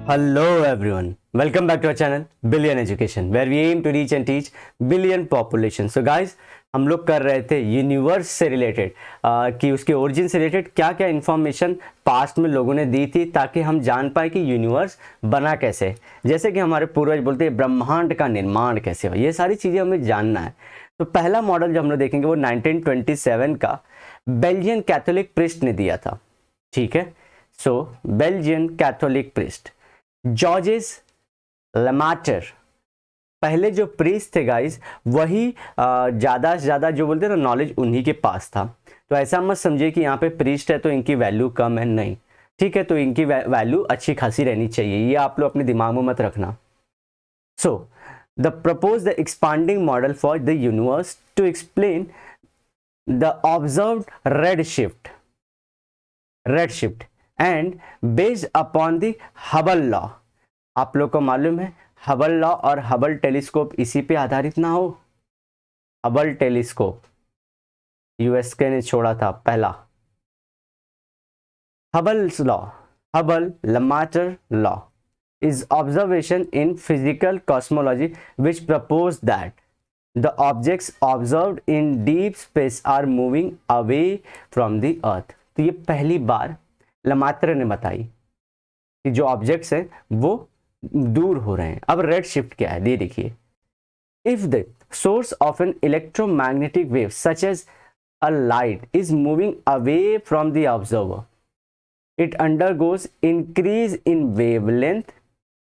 Hello everyone, welcome back to our channel Billion Education where we aim to reach and teach billion population. So guys, हम लोग कर रहे थे universe से related कि उसके ओरिजिन से रिलेटेड क्या क्या इन्फॉर्मेशन पास्ट में लोगों ने दी थी ताकि हम जान पाए कि यूनिवर्स बना कैसे। जैसे कि हमारे पूर्वज बोलते हैं ब्रह्मांड का निर्माण कैसे हुआ, ये सारी चीज़ें हमें जानना है। तो पहला मॉडल जो हम लोग देखेंगे वो 1927 का बेल्जियन कैथोलिक प्रिस्ट ने दिया था। ठीक है, सो बेल्जियन कैथोलिक प्रिस्ट जॉर्जेस लेमाटर पहले जो प्रीस्ट थे गाइस, वही ज़्यादा से ज़्यादा जो बोलते हैं ना नॉलेज उन्हीं के पास था। तो ऐसा मत समझिए कि यहाँ पे प्रीस्ट है तो इनकी वैल्यू कम है, नहीं। ठीक है, तो इनकी वैल्यू अच्छी खासी रहनी चाहिए, ये आप लोग अपने दिमाग में मत रखना। So the propose the expanding model for the universe to explain the observed red shift and based upon the Hubble law. आप लोग को मालूम है हबल लॉ और हबल टेलीस्कोप इसी पे आधारित ना हो। हबल टेलीस्कोप यूएसके ने छोड़ा था पहला। Hubble's law, Hubble Lemaitre law is observation in physical cosmology which propose that the objects observed in deep space are moving away from the earth। तो ये पहली बार लेमात्र ने बताई कि जो ऑब्जेक्ट्स हैं वो दूर हो रहे हैं। अब रेड शिफ्ट क्या है, ये देखिए। If the source of an electromagnetic wave such as a light is moving away from the observer it undergoes increase in wavelength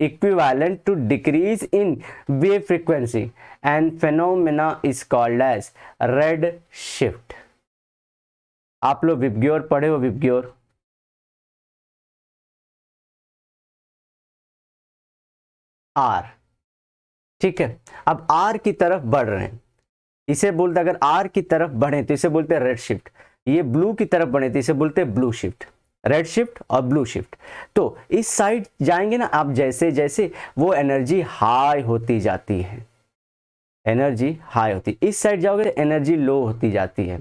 equivalent to decrease in wave frequency and phenomena is called as red shift। आप लोग VIBGYOR पढ़े हो? VIBGYOR are, ठीक है। अब are की तरफ बढ़ रहे हैं, इसे बोलते अगर आर की तरफ बढ़े तो इसे बोलते हैं रेड शिफ्ट। ये ब्लू की तरफ बढ़े तो इसे बोलते हैं ब्लू शिफ्ट। रेड शिफ्ट और ब्लू शिफ्ट। तो इस साइड जाएंगे ना आप, जैसे जैसे वो एनर्जी हाई होती जाती है, एनर्जी हाई होती, इस साइड जाओगे तो एनर्जी लो होती जाती है।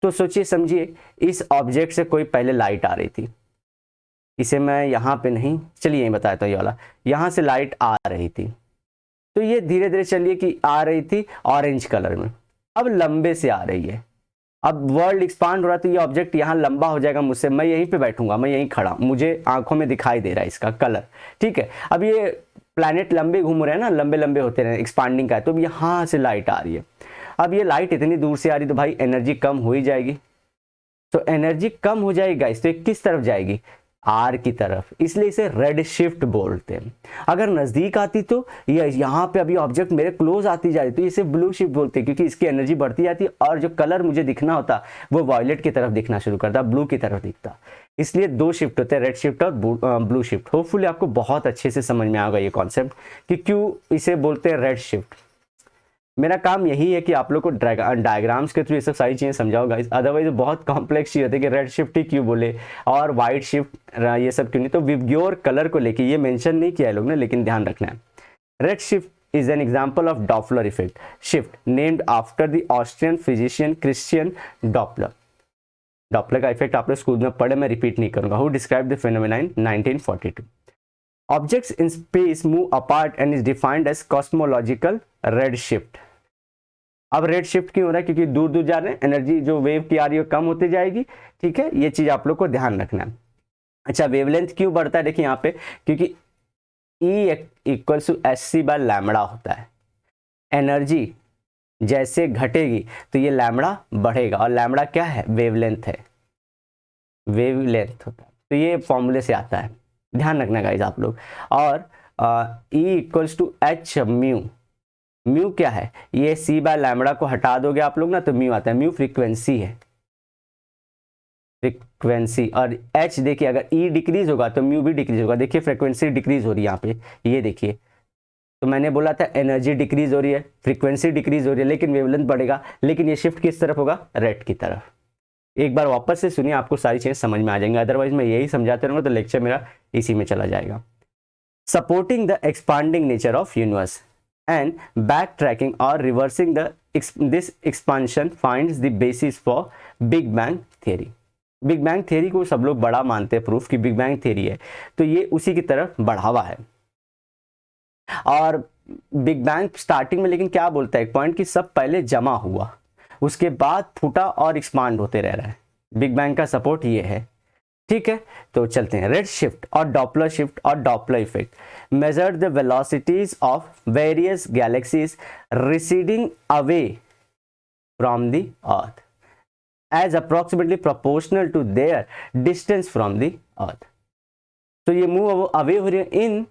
तो सोचिए समझिए, इस ऑब्जेक्ट से कोई पहले लाइट आ रही थी, इसे मैं यहाँ पे नहीं, चलिए यही बताया था, ये वाला यहाँ से लाइट आ रही थी। तो ये धीरे धीरे चलिए कि आ रही थी ऑरेंज कलर में, अब लंबे से आ रही है। अब वर्ल्ड एक्सपांड हो रहा है तो ये ऑब्जेक्ट यहाँ लंबा हो जाएगा मुझसे, मैं यहीं पे बैठूंगा, मैं यहीं खड़ा, मुझे आंखों में दिखाई दे रहा है इसका कलर। ठीक है, अब ये प्लैनेट लंबे घूम रहे हैं ना, लंबे लंबे होते रहे, एक्सपांडिंग का है, तो अब यहाँ से लाइट आ रही है। अब ये लाइट इतनी दूर से आ रही तो भाई एनर्जी कम हो ही जाएगी। तो एनर्जी कम हो जाएगी गाइस, तो किस तरफ जाएगी? आर की तरफ, इसलिए इसे रेड शिफ्ट बोलते हैं। अगर नजदीक आती तो ये यहाँ पे अभी ऑब्जेक्ट मेरे क्लोज आती जा रही तो इसे ब्लू शिफ्ट बोलते हैं, क्योंकि इसकी एनर्जी बढ़ती जाती है और जो कलर मुझे दिखना होता वो वॉयलेट की तरफ दिखना शुरू करता, ब्लू की तरफ दिखता। इसलिए दो शिफ्ट होते हैं, रेड शिफ्ट और ब्लू शिफ्ट। होपफुली आपको बहुत अच्छे से समझ में आएगा ये कॉन्सेप्ट कि क्यों इसे बोलते हैं रेड शिफ्ट। मेरा काम यही है कि आप लोग को डायग्राम्स के थ्रू ये सब सारी चीज़ें समझाओ गाइस, अदरवाइज बहुत कॉम्प्लेक्स चीज़ होती है कि रेड शिफ्ट ही क्यों बोले और वाइट शिफ्ट ये सब क्यों नहीं। तो विबग्योर कलर को लेके ये मेंशन नहीं किया है लोग ने, लेकिन ध्यान रखना है। Red shift is an example of Doppler effect shift named after the Austrian physician Christian Doppler. Doppler का इफेक्ट आप लोग स्कूल में पढ़े, मैं रिपीट नहीं करूंगा। Who describe the phenomena in 1942। Objects in space move apart and is defined as cosmological red shift. अब red shift क्यों हो रहा है? क्योंकि दूर दूर जा रहे हैं, एनर्जी जो वेव की आ रही है कम होती जाएगी। ठीक है, ये चीज आप लोग को ध्यान रखना है। अच्छा, वेवलेंथ क्यों बढ़ता है? देखिए यहाँ पे, क्योंकि E equals to H by lambda होता है। एनर्जी जैसे घटेगी तो ये लैम्बडा बढ़ेगा, और लैम्बडा क्या है? वेवलेंथ है, वेवलेंथ होता है। तो ये फॉर्मूले से आता है, ध्यान रखना गाइस आप लोग। और E equals to H mu. Mu क्या है? ये सी बाय लैम्बडा को हटा दोगे आप लोग ना तो म्यू आता है। म्यू फ्रीक्वेंसी है, फ्रीक्वेंसी। और एच देखिए, अगर ई डिक्रीज होगा तो म्यू भी डिक्रीज होगा। देखिए फ्रीक्वेंसी डिक्रीज हो रही है यहाँ पे, ये देखिए। तो मैंने बोला था एनर्जी डिक्रीज हो रही है, फ्रीक्वेंसी डिक्रीज हो रही है, लेकिन वेवलेंथ बढ़ेगा। लेकिन ये शिफ्ट किस तरफ होगा? रेड की तरफ। एक बार वापस से सुनिए, आपको सारी चीजें समझ में आ जाएंगे, अदरवाइज मैं यही समझाते रहूंगा तो लेक्चर मेरा इसी में चला जाएगा। Supporting the expanding nature of universe and backtracking or reversing this expansion finds the basis for Big Bang theory। Big bang theory को सब लोग बड़ा मानते हैं, प्रूफ कि बिग बैंग थियरी है, तो ये उसी की तरफ बढ़ावा है। और बिग बैंग स्टार्टिंग में लेकिन क्या बोलता है एक पॉइंट कि सब पहले जमा हुआ, उसके बाद फूटा और एक्सपांड होते रह रहा है। बिग बैंग का सपोर्ट ये है, ठीक है। तो चलते हैं, रेड शिफ्ट और Doppler effect measure the velocities of various galaxies receding away from the earth as approximately proportional to their distance from the earth. तो ये मूव अवे हो रही है। In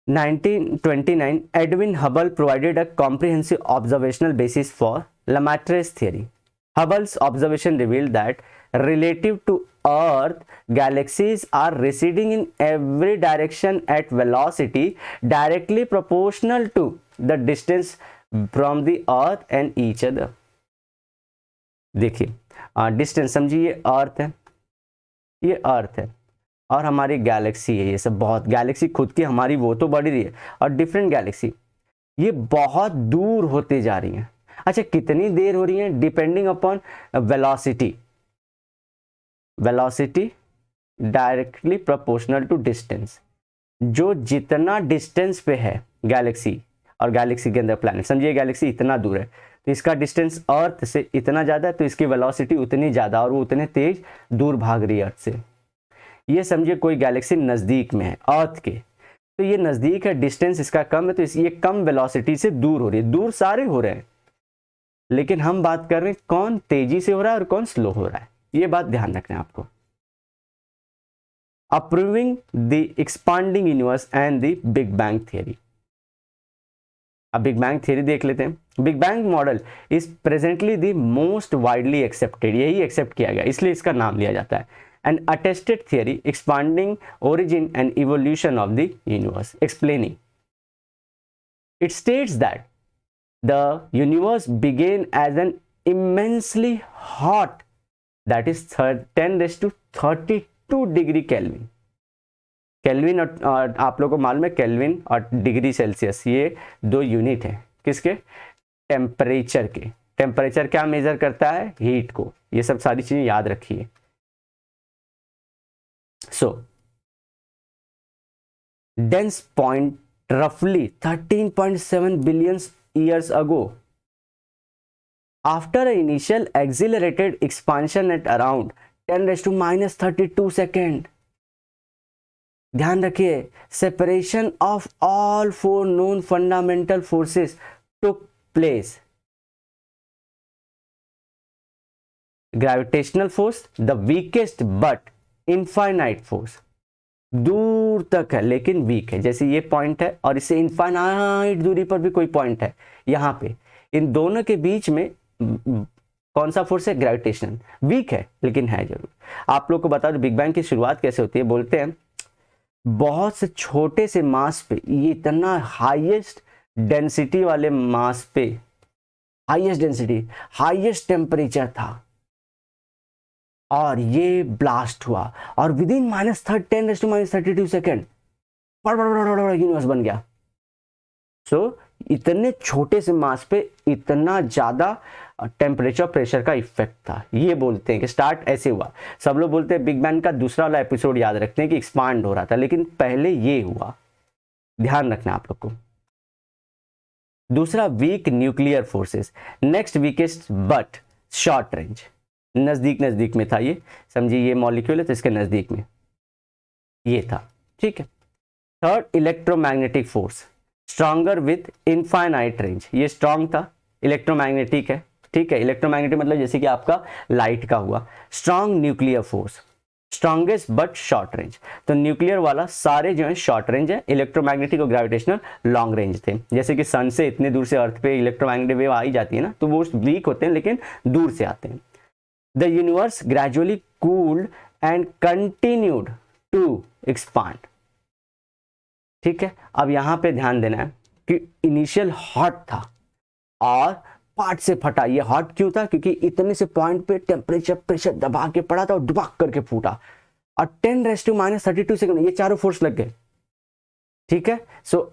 1929 Edwin Hubble provided a comprehensive observational basis for Lemaitre's theory. Hubble's observation revealed that relative to Earth, galaxies are receding in every direction at velocity directly proportional to the distance from the Earth and each other. देखिए distance समझिए, ये अर्थ है और हमारी Galaxy है, ये सब बहुत गैलेक्सी खुद की हमारी वो तो बढ़ रही है और डिफरेंट गैलेक्सी ये बहुत दूर होते जा रही हैं। अच्छा, कितनी देर हो रही है? Depending upon velocity directly proportional to distance. जो जितना डिस्टेंस पे है गैलेक्सी और गैलेक्सी के अंदर प्लैनेट, समझिए गैलेक्सी इतना दूर है तो इसका डिस्टेंस अर्थ से इतना ज़्यादा है, तो इसकी वेलोसिटी उतनी ज़्यादा और वो उतने तेज दूर भाग रही है अर्थ से। ये समझिए कोई गैलेक्सी नज़दीक में है अर्थ के, तो ये नज़दीक है, डिस्टेंस इसका कम है, तो ये कम वेलोसिटी से दूर हो रही है। दूर सारे हो रहे हैं, लेकिन हम बात कर रहे हैं कौन तेजी से हो रहा है और कौन स्लो हो रहा है, ये बात ध्यान रखना है आपको। Approving the expanding universe and the big bang theory. अब बिग बैंग थियरी देख लेते हैं। Big bang model is presently the most widely accepted, यही एक्सेप्ट किया गया इसलिए इसका नाम लिया जाता है। An attested theory expanding origin and evolution of the universe, explaining. It states that the universe began as an immensely hot, that is 10 raised to 32 degree Kelvin. Kelvin और आप लोगों को मालूम है केल्विन और डिग्री सेल्सियस ये दो unit है किसके? टेम्परेचर के। टेम्परेचर क्या मेजर करता है? हीट को। ये सब सारी चीजें याद रखिए। So, dense point roughly 13.7 billion years ago, after an initial accelerated expansion at around 10 raised to minus 32 second. ध्यान रखिए, separation of all four known fundamental forces took place. Gravitational force, the weakest but infinite force, दूर तक है लेकिन week है। जैसे ये point है और इससे इनफाइनाइट दूरी पर भी कोई पॉइंट है, यहाँ पे इन दोनों के बीच में कौन सा फोर्स है? ग्रेविटेशनल। वीक है लेकिन है जरूर। आप लोग को बता दो बिग बैंग की शुरुआत कैसे होती है। बोलते हैं बहुत से छोटे से मास पे ये इतना हाईएस्ट डेंसिटी वाले मास पे हाईएस्ट डेंसिटी हाईएस्ट टेम्परेचर था और ये ब्लास्ट हुआ और विद इन -10⁻32 सेकेंड यूनिवर्स बन गया। सो इतने छोटे से मास पे इतना ज्यादा टेम्परेचर प्रेशर का इफेक्ट था। ये बोलते हैं कि स्टार्ट ऐसे हुआ। सब लोग बोलते हैं बिग बैंग का दूसरा वाला एपिसोड याद रखते हैं कि एक्सपांड हो रहा था, लेकिन पहले ये हुआ, ध्यान रखना आप लोग को। दूसरा, weak nuclear forces, next weakest but short range, नजदीक में था ये, समझिए ये मॉलिक्यूल है तो इसके नजदीक में ये था, ठीक है। Third, electromagnetic force, stronger with infinite range, ये स्ट्रॉन्ग था, इलेक्ट्रोमैग्नेटिक है, ठीक है। इलेक्ट्रोमैग्नेटिक मतलब जैसे कि आपका लाइट का हुआ। Strong nuclear force, strongest but short range, तो न्यूक्लियर वाला सारे जो है शॉर्ट रेंज है, इलेक्ट्रोमैग्नेटिक और ग्रेविटेशनल लॉन्ग रेंज थे। जैसे कि सन से इतने दूर से अर्थ पे इलेक्ट्रोमैग्नेटिक वेव आ ही जाती है ना, तो वो वीक होते हैं लेकिन दूर से आते हैं। The universe gradually cooled and continued to expand. ठीक है, अब यहां पे ध्यान देना है कि इनिशियल हॉट था और पार्ट से फटा। ये हॉट क्यों था? क्योंकि इतने से पॉइंट पे टेम्परेचर प्रेशर दबा के पड़ा था और डुबाक करके फूटा और 10⁻32 सेकंड ये चारों फोर्स लग गए, ठीक है। सो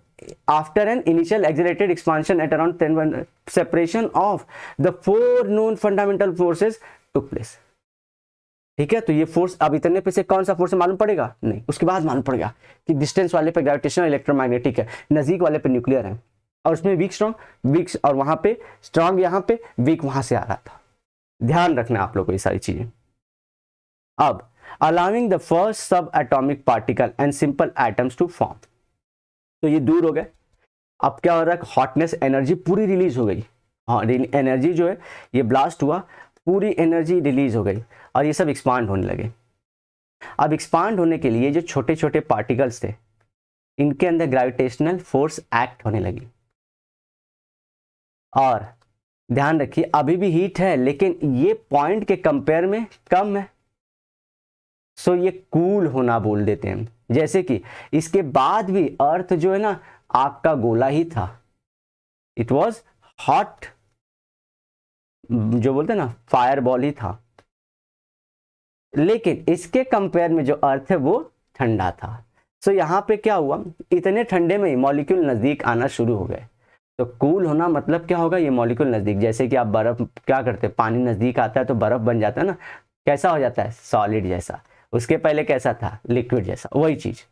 after an initial accelerated expansion at around 10, separation of the four known fundamental forces took place. ठीक है, तो ये फोर्स अब इतने पे से कौन सा फोर्स मालूम पड़ेगा? नहीं, उसके बाद मालूम पड़ेगा कि डिस्टेंस वाले पे ग्रेविटेशनल इलेक्ट्रोमैग्नेटिक है, नजदीक वाले पे न्यूक्लियर है, और उसमें वीक स्ट्रॉन्ग, वीक और वहां पे स्ट्रॉन्ग, यहाँ पे वीक वहां से आ रहा था। ध्यान रखना आप लोग को ये सारी चीजें। अब allowing the first sub atomic particle and simple atoms to form, तो ये दूर हो गए। अब क्या हो रहा है? हॉटनेस एनर्जी पूरी रिलीज हो गई। हाँ, एनर्जी जो है ये ब्लास्ट हुआ, पूरी एनर्जी रिलीज हो गई और ये सब एक्सपांड होने लगे। अब एक्सपांड होने के लिए जो छोटे छोटे पार्टिकल्स थे, इनके अंदर ग्रेविटेशनल फोर्स एक्ट होने लगी। और ध्यान रखिए, अभी भी हीट है लेकिन ये पॉइंट के कंपेयर में कम है, सो ये कूल होना बोल देते हैं। जैसे कि इसके बाद भी अर्थ जो है ना आग का गोला ही था, इट वॉज हॉट, जो बोलते हैं ना फायर बॉल ही था, लेकिन इसके कंपेयर में जो अर्थ है वो ठंडा था। सो यहाँ पे क्या हुआ, इतने ठंडे में ही मॉलिक्यूल नजदीक आना शुरू हो गए। तो कूल होना मतलब क्या होगा? ये मॉलिक्यूल नजदीक, जैसे कि आप बर्फ क्या करते हैं, पानी नजदीक आता है तो बर्फ बन जाता है ना, कैसा हो जाता है? सॉलिड जैसा। उसके पहले कैसा था? लिक्विड जैसा, वही चीज।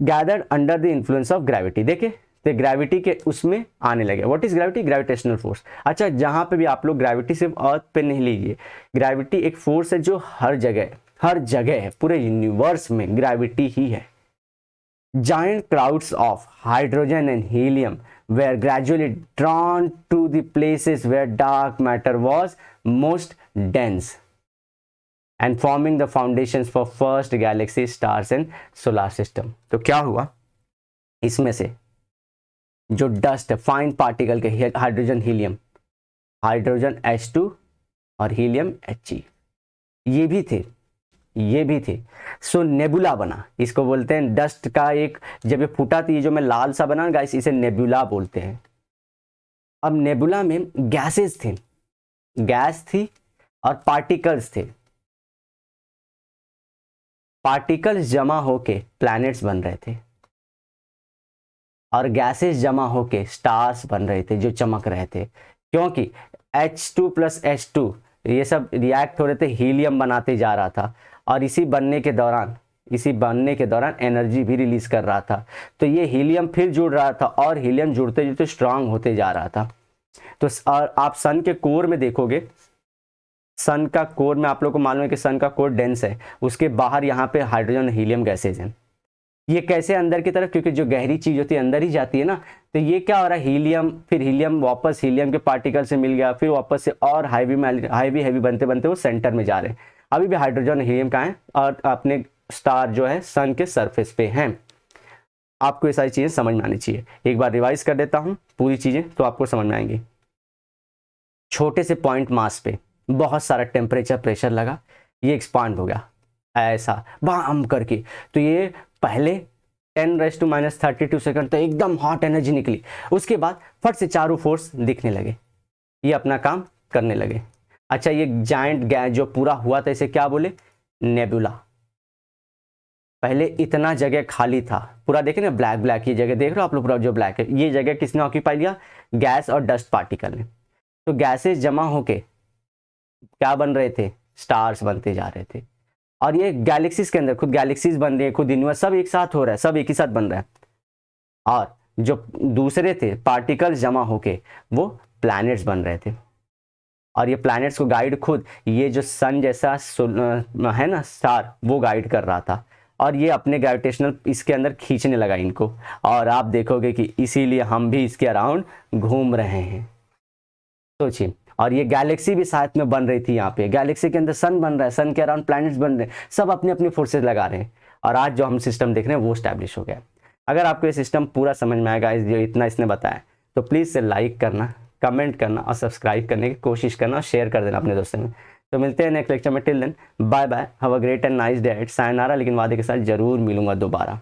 Gathered under the influence of gravity, देखे तो ग्रेविटी के उसमें आने लगे। What is gravity? Gravitational force. अच्छा, जहां पे भी आप लोग ग्रेविटी सिर्फ अर्थ पे नहीं लीजिए, ग्रेविटी एक फोर्स है जो हर जगह है, पूरे यूनिवर्स में ग्रेविटी ही है। Giant crowds of hydrogen and helium were gradually drawn to the places where dark matter was most dense and forming the foundations for first galaxy, stars and solar system। तो क्या हुआ, इसमें से जो dust है, fine particle के hydrogen helium, hydrogen H2 और helium He, ये भी थे। सो नेबुला बना, इसको बोलते हैं डस्ट का एक, जब ये फूटा तो ये जो मैं लाल सा बना गाइस, इसे नेबुला बोलते हैं। अब नेबुला में गैसेस थे, गैस थी और पार्टिकल्स थे। पार्टिकल्स जमा होके प्लैनेट्स बन रहे थे और गैसेस जमा होके स्टार्स बन रहे थे जो चमक रहे थे, क्योंकि H2 + H2 ये सब रिएक्ट हो रहे थे, हीलियम बनाते जा रहा था और इसी बनने के दौरान एनर्जी भी रिलीज कर रहा था। तो ये हीलियम फिर जुड़ रहा था और हीलियम जुड़ते जुड़ते स्ट्रांग होते जा रहा था। तो और आप सन के कोर में देखोगे, सन का कोर में आप लोग को मालूम है कि सन का कोर डेंस है, उसके बाहर यहाँ पे हाइड्रोजन हीलियम गैसेज हैं। ये कैसे अंदर की तरफ? क्योंकि जो गहरी चीज होती है अंदर ही जाती है ना, तो ये क्या हो रहा है, हीलियम, फिर हीलियम वापस हीलियम के पार्टिकल से मिल गया, फिर वापस से और हैवी बनते बनते वो सेंटर में जा रहे हैं। अभी भी हाइड्रोजन हीलियम कहाँ है? और अपने स्टार जो है सन के सरफेस पे हैं। आपको ये सारी चीजें समझ में आनी चाहिए। एक बार रिवाइज कर देता हूँ पूरी चीजें, तो आपको समझ में आएंगी। छोटे से पॉइंट मास पे बहुत सारा टेम्परेचर प्रेशर लगा, ये एक्सपांड हो गया ऐसा बाम करके, तो ये पहले 10⁻32 सेकंड तो एकदम हॉट एनर्जी निकली, उसके बाद फट से चारों फोर्स दिखने लगे, ये अपना काम करने लगे। अच्छा, ये जायंट गैस जो पूरा हुआ था इसे क्या बोले? नेबुला। पहले इतना जगह खाली था पूरा, देखे ना ब्लैक ये जगह देख रहे हो आप लोग, पूरा जो ब्लैक है, ये जगह किसने ऑक्यूपाई लिया? गैस और डस्ट पार्टिकल ने। तो गैसेस जमा होके क्या बन रहे थे? स्टार्स बनते जा रहे थे। और ये गैलेक्सीज के अंदर खुद गैलेक्सीज बन रही है, खुद यूनिवर्स, सब एक साथ हो रहा है, सब एक ही साथ बन रहा है। और जो दूसरे थे पार्टिकल्स जमा होके वो प्लैनेट्स बन रहे थे, और ये प्लैनेट्स को गाइड खुद ये जो सन जैसा है ना स्टार, वो गाइड कर रहा था, और ये अपने ग्रेविटेशनल इसके अंदर खींचने लगा इनको। और आप देखोगे कि इसीलिए हम भी इसके अराउंड घूम रहे हैं। सोचिए, और ये गैलेक्सी भी साथ में बन रही थी, यहाँ पे गैलेक्सी के अंदर सन बन रहा है, सन के अराउंड प्लैनेट्स बन रहे हैं, सब अपने अपने फोर्सेज लगा रहे हैं, और आज जो हम सिस्टम देख रहे हैं वो स्टैब्लिश हो गया। अगर आपको ये सिस्टम पूरा समझ में आएगा, जो इतना इसने बताया, तो प्लीज़ से लाइक करना, कमेंट करना और सब्सक्राइब करने की कोशिश करना और शेयर कर देना अपने दोस्तों में। तो मिलते हैं नेक्स्ट लेक्चर में। Till then bye bye, have a great and nice day. सायनारा, लेकिन वादे के साथ जरूर मिलूंगा दोबारा।